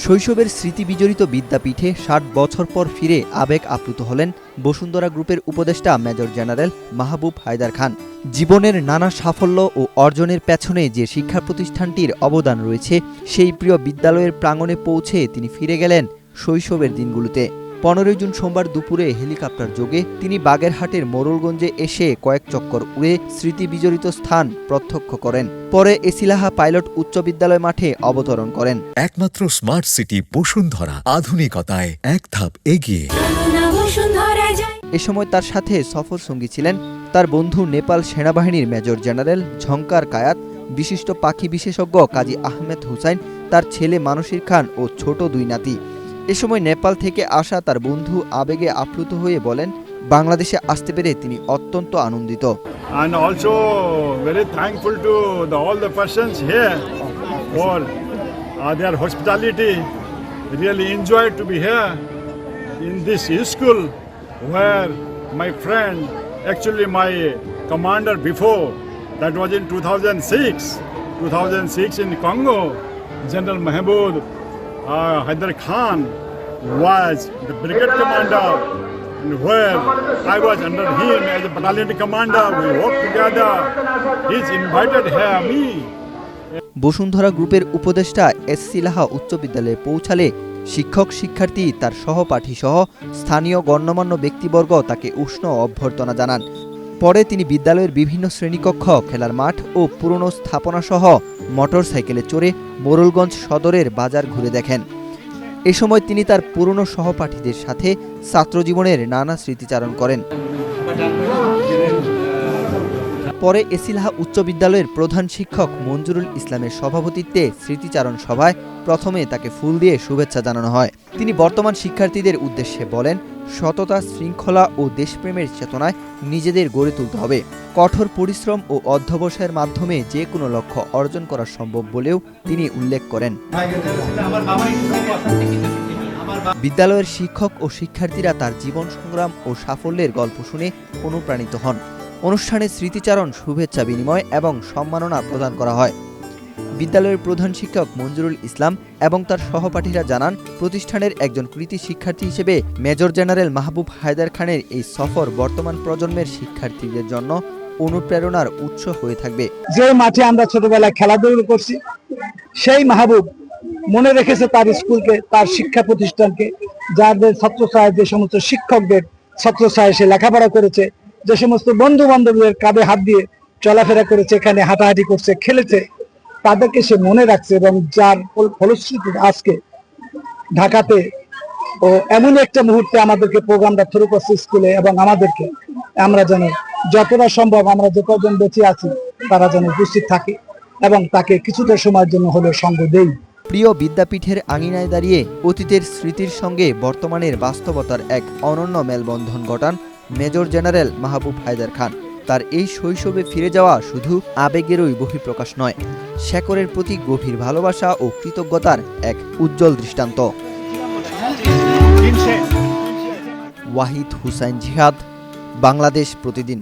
শৈশবের স্মৃতি বিজড়িত বিদ্যাপীঠে ৬০ বছর পর ফিরে আবেগ আপ্লুত হলেন বসুন্ধরা গ্রুপের উপদেষ্টা মেজর জেনারেল মাহবুব হায়দার খান। জীবনের নানা সাফল্য ও অর্জনের পেছনে যে শিক্ষা প্রতিষ্ঠানটির অবদান রয়েছে, সেই প্রিয় বিদ্যালয়ের প্রাঙ্গণে পৌঁছে তিনি ফিরে গেলেন শৈশবের দিনগুলোতে। ১৫ জুন সোমবার দুপুরে হেলিকপ্টার যোগে তিনি বাগেরহাটের মোড়লগঞ্জে এসে কয়েক চক্কর উড়ে স্মৃতি বিজড়িত স্থান প্রত্যক্ষ করেন। পরে এসিলাহা পাইলট উচ্চ বিদ্যালয় মাঠে অবতরণ করেন। একমাত্র স্মার্ট সিটি বসুন্ধরা, আধুনিকতায় এক ধাপ এগিয়ে। এ সময় তার সাথে সফর সঙ্গী ছিলেন তার বন্ধু নেপাল সেনাবাহিনীর মেজর জেনারেল ঝংকার কায়াত, বিশিষ্ট পাখি বিশেষজ্ঞ কাজী আহমেদ হুসাইন, তার ছেলে মানসির খান ও ছোট দুই নাতি। এ সময় নেপাল থেকে আসা তার বন্ধু আবেগে আপ্লুত হয়ে বলেন, বাংলাদেশে আসতে পেরে তিনি অত্যন্ত আনন্দিত। And also very thankful to all the persons here for their hospitality. Really enjoyed to be here in this school where my friend, actually my commander before, that was in 2006 in Congo, General Mahbub Haidar Khan was the brigade commander, where I was under him as a battalion commander. We worked together. He's invited here me. Bashundhara গ্রুপের উপদেষ্টা এসিলাহা উচ্চ বিদ্যালয়ে পৌঁছালে শিক্ষক শিক্ষার্থী, তার সহপাঠী সহ স্থানীয় গণ্যমান্য ব্যক্তিবর্গ তাকে উষ্ণ অভ্যর্থনা জানান। পরে তিনি বিদ্যালয়ের বিভিন্ন শ্রেণীকক্ষ, খেলার মাঠ ও পুরনো স্থাপনা সহ মোটর সাইকেলে চড়ে মোড়লগঞ্জ সদরের বাজার ঘুরে দেখেন। এ সময় তিনি তার পুরনো সহপাঠীদের সাথে ছাত্রজীবনের নানা স্মৃতিচারণ করেন। পরে এসিলাহা উচ্চ বিদ্যালয়ের প্রধান শিক্ষক মঞ্জুরুল ইসলামের সভাপতিত্বে স্মৃতিচারণ সভায় প্রথমে তাকে ফুল দিয়ে শুভেচ্ছা জানানো হয়। তিনি বর্তমান শিক্ষার্থীদের উদ্দেশ্যে বলেন, সততা, শৃঙ্খলা ও দেশপ্রেমের চেতনায় নিজেদের গড়ে তুলতে হবে। কঠোর পরিশ্রম ও অধ্যবসায়ের মাধ্যমে যে কোনো লক্ষ্য অর্জন করা সম্ভব বলেও তিনি উল্লেখ করেন। বিদ্যালয়ের শিক্ষক ও শিক্ষার্থীরা তার জীবন সংগ্রাম ও সাফল্যের গল্প শুনে অনুপ্রাণিত হন। অনুষ্ঠানে স্মৃতিচারণ, শুভেচ্ছা বিনিময় এবং সম্মাননা প্রদান করা হয়। বিদ্যালয়ের প্রধান শিক্ষক মঞ্জুরুল ইসলাম এবং তার সহপাঠীরা জানান, প্রতিষ্ঠানের একজন কৃতি শিক্ষার্থী হিসেবে মেজর জেনারেল মাহবুব হায়দার খানের এই সফর বর্তমান প্রজন্মের শিক্ষার্থীদের জন্য অনুপ্রেরণার উৎস হয়ে থাকবে। যে মাঠে আমরা ছোটবেলায় খেলাধুলা করছি, সেই মাহবুব মনে রেখেছে তার স্কুলকে, তার শিক্ষা প্রতিষ্ঠানকে, যাদের ছাত্রছায়া, যে সমস্ত শিক্ষকদের ছাত্রছায়া সে লেখাপড়া করেছে, যে সমস্ত বন্ধু বান্ধবদের কাঁধে হাত দিয়ে চলাফেরা করেছে, এখানে হাঁটাহাঁটি করছে, খেলেছে, তাদেরকে সে মনে রাখছে। এবং যার ফলশ্রুতিতে আজকে ঢাকাতে ও এমন একটা মুহূর্তে আমাদেরকে প্রোগ্রামটা শুরু করছে স্কুলে, এবং আমাদেরকে আমরা যেন যতটা সম্ভব আমরা যে কজন বেঁচে আছি তারা যেন উপস্থিত থাকি এবং তাকে কিছুটা সময়ের জন্য হলেও সঙ্গ দেই। প্রিয় বিদ্যাপীঠের আঙিনায় দাঁড়িয়ে অতীতের স্মৃতির সঙ্গে বর্তমানের বাস্তবতার এক অনন্য মেলবন্ধন ঘটান মেজর জেনারেল মাহবুব হায়দার খান। তার এই শৈশবে ফিরে যাওয়া শুধু আবেগেরই বহিঃপ্রকাশ নয়, শেকড়ের প্রতি গভীর ভালোবাসা ও কৃতজ্ঞতার এক উজ্জ্বল দৃষ্টান্ত। ওয়াহিদ হুসাইন জিহাদ, বাংলাদেশ প্রতিদিন।